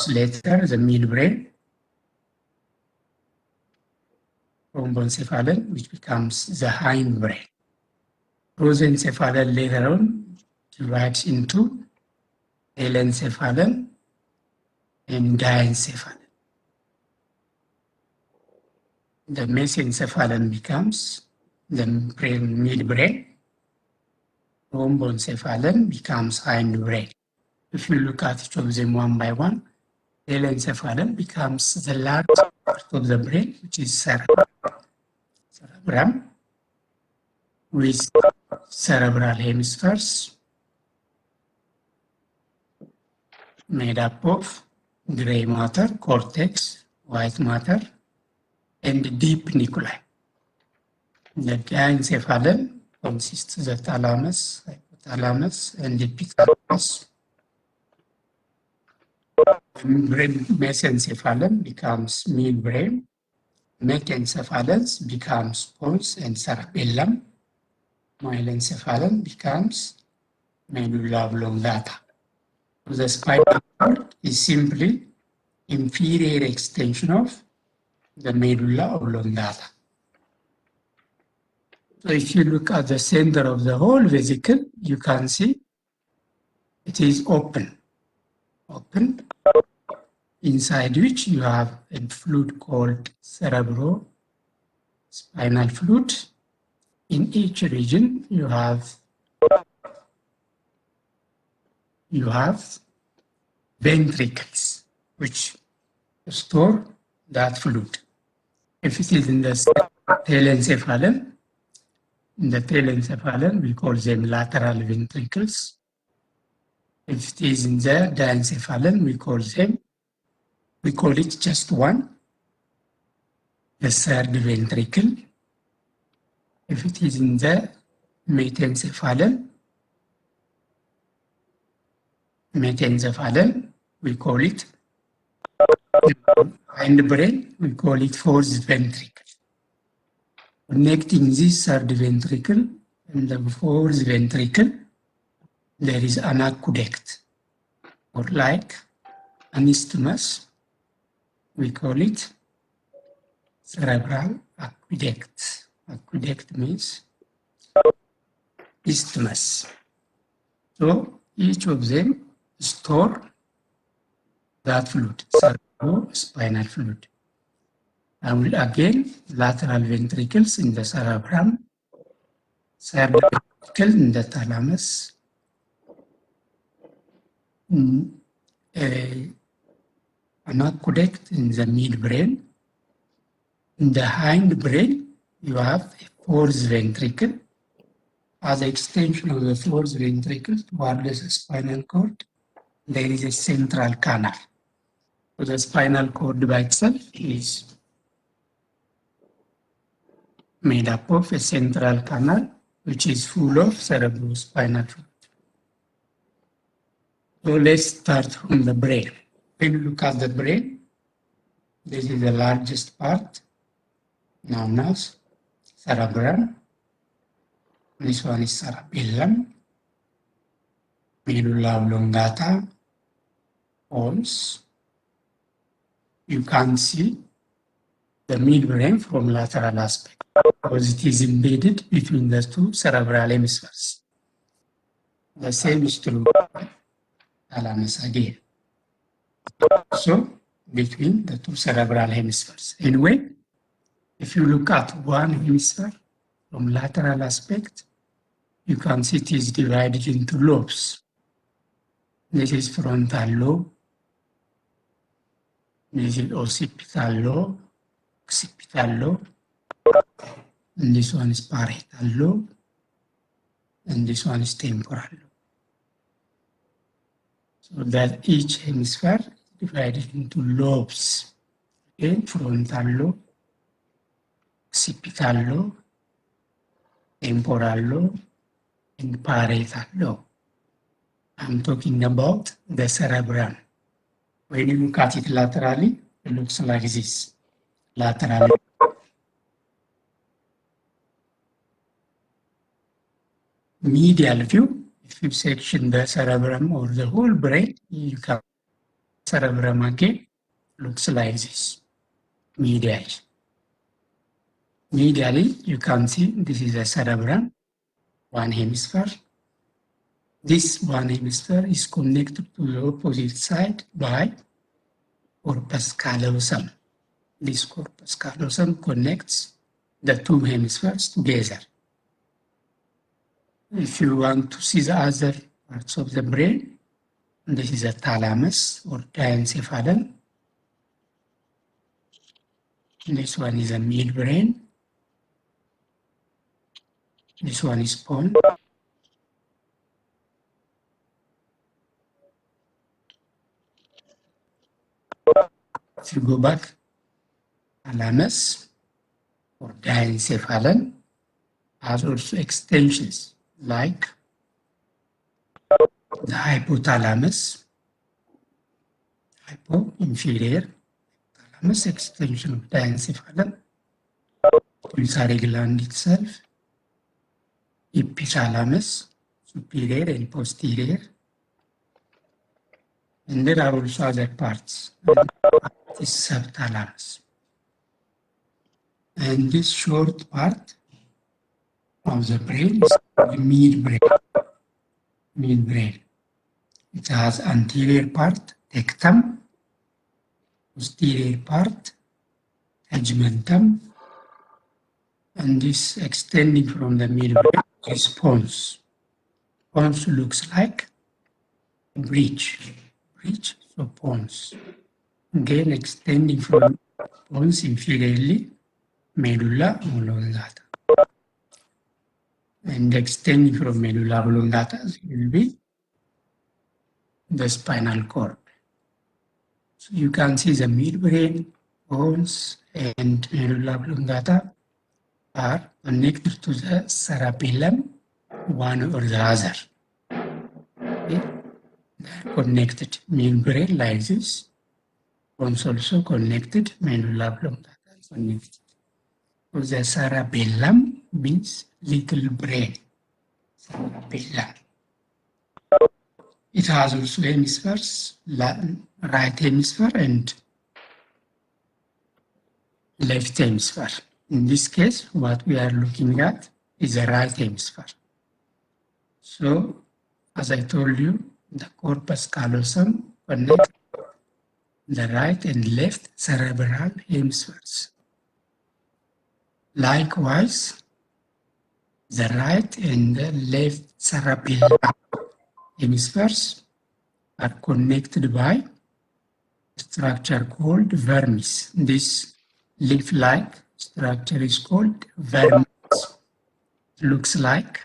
later the midbrain, rhomboencephalon, which becomes the hindbrain. Prosencephalon later on divides into telencephalon and diencephalon. The mesencephalon becomes the midbrain. Rhomboencephalon becomes hindbrain. If you look at each of them one by one, telencephalon becomes the largest part of the brain, which is cerebrum, with cerebral hemispheres made up of gray matter, cortex, white matter, and deep nuclei. The diencephalon consists of the thalamus, hypothalamus, and epithalamus. Mesencephalon becomes midbrain. Metencephalon becomes pons and cerebellum. Myelencephalon becomes medulla oblongata. The spinal cord is simply inferior extension of the medulla oblongata. So if you look at the center of the whole vesicle, you can see it is open, inside which you have a fluid called cerebrospinal fluid. In each region, you have ventricles, which store that fluid. If it is in the telencephalon, we call them lateral ventricles. If it is in the diencephalon, we call it just one, the third ventricle. If it is in the metencephalon, we call it hindbrain, we call it fourth ventricle. Connecting this third ventricle and the fourth ventricle, there is an aqueduct, or like an isthmus. We call it cerebral aqueduct. Aqueduct means isthmus. So each of them store that fluid, cerebrospinal fluid. I will again lateral ventricles in the cerebrum, third ventricle in the thalamus, an aqueduct in the midbrain. In the hindbrain, you have a fourth ventricle. As an extension of the fourth ventricle towards the spinal cord, there is a central canal. So the spinal cord by itself is made up of a central canal, which is full of cerebrospinal fluid. So let's start from the brain. When you look at the brain, this is the largest part, known as cerebrum. This one is cerebellum, medulla oblongata, pons. You can see the midbrain from lateral aspect because it is embedded between the two cerebral hemispheres. The same is true thalamus again. So between the two cerebral hemispheres. Anyway, if you look at one hemisphere from lateral aspect, you can see it is divided into lobes. This is frontal lobe, this is occipital lobe, and this one is parietal lobe, and this one is temporal lobe. So that each hemisphere is divided into lobes. Okay, frontal lobe, occipital lobe, temporal lobe, and parietal lobe. I'm talking about the cerebrum. When you look at it laterally, it looks like this. Lateral. Medial view, if you section the cerebrum or the whole brain, you can cerebrum again looks like this, medially. Medially, you can see this is a cerebrum, one hemisphere. This one hemisphere is connected to the opposite side by corpus callosum. This corpus callosum connects the two hemispheres together. If you want to see the other parts of the brain, this is a thalamus or diencephalon. This one is a midbrain. This one is pons. If you go back, thalamus or diencephalon has also extensions like the hypothalamus, inferior thalamus extension of diencephalon, pituitary gland itself, epithalamus, superior and posterior, and there are also other parts. This subthalamus. And this short part of the brain is the midbrain. Midbrain. It has anterior part, tectum, posterior part, tegmentum, and this extending from the midbrain is pons. Pons looks like a bridge, so pons. Again, extending from pons inferiorly, medulla oblongata. And extending from medulla oblongata will be the spinal cord. So you can see the midbrain, pons, and medulla oblongata are connected to the cerebellum, one or the other. Okay? They are connected. Midbrain like this. Pons also connected. Medulla oblongata connected. So the cerebellum means little brain. Cerebellum. It has also hemispheres, right hemisphere and left hemisphere. In this case, what we are looking at is the right hemisphere. So, as I told you, the corpus callosum connects the right and left cerebral hemispheres. Likewise, the right and the left cerebellum hemispheres are connected by a structure called vermis. This leaf-like structure is called vermis. It looks like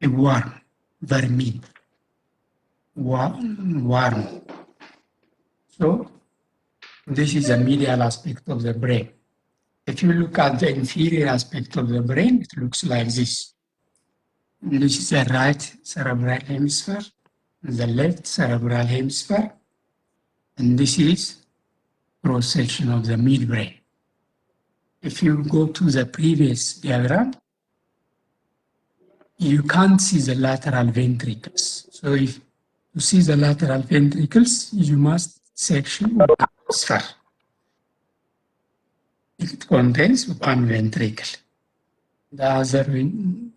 a worm, vermin, worm. So this is the medial aspect of the brain. If you look at the inferior aspect of the brain, it looks like this. This is the right cerebral hemisphere, the left cerebral hemisphere, and this is cross-section of the midbrain. If you go to the previous diagram, you can't see the lateral ventricles. So if you see the lateral ventricles, you must section one hemisphere. It contains one ventricle. The other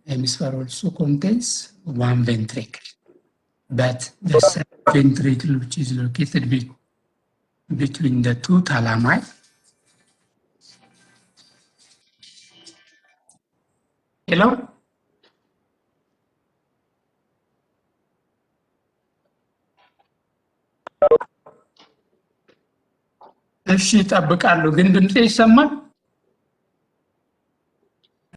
hemisphere also contains one ventricle. But the second ventricle, which is located between the two thalami, hello? እሺ እጠብቃለሁ፣ ግን ድምጼ ይሰማል?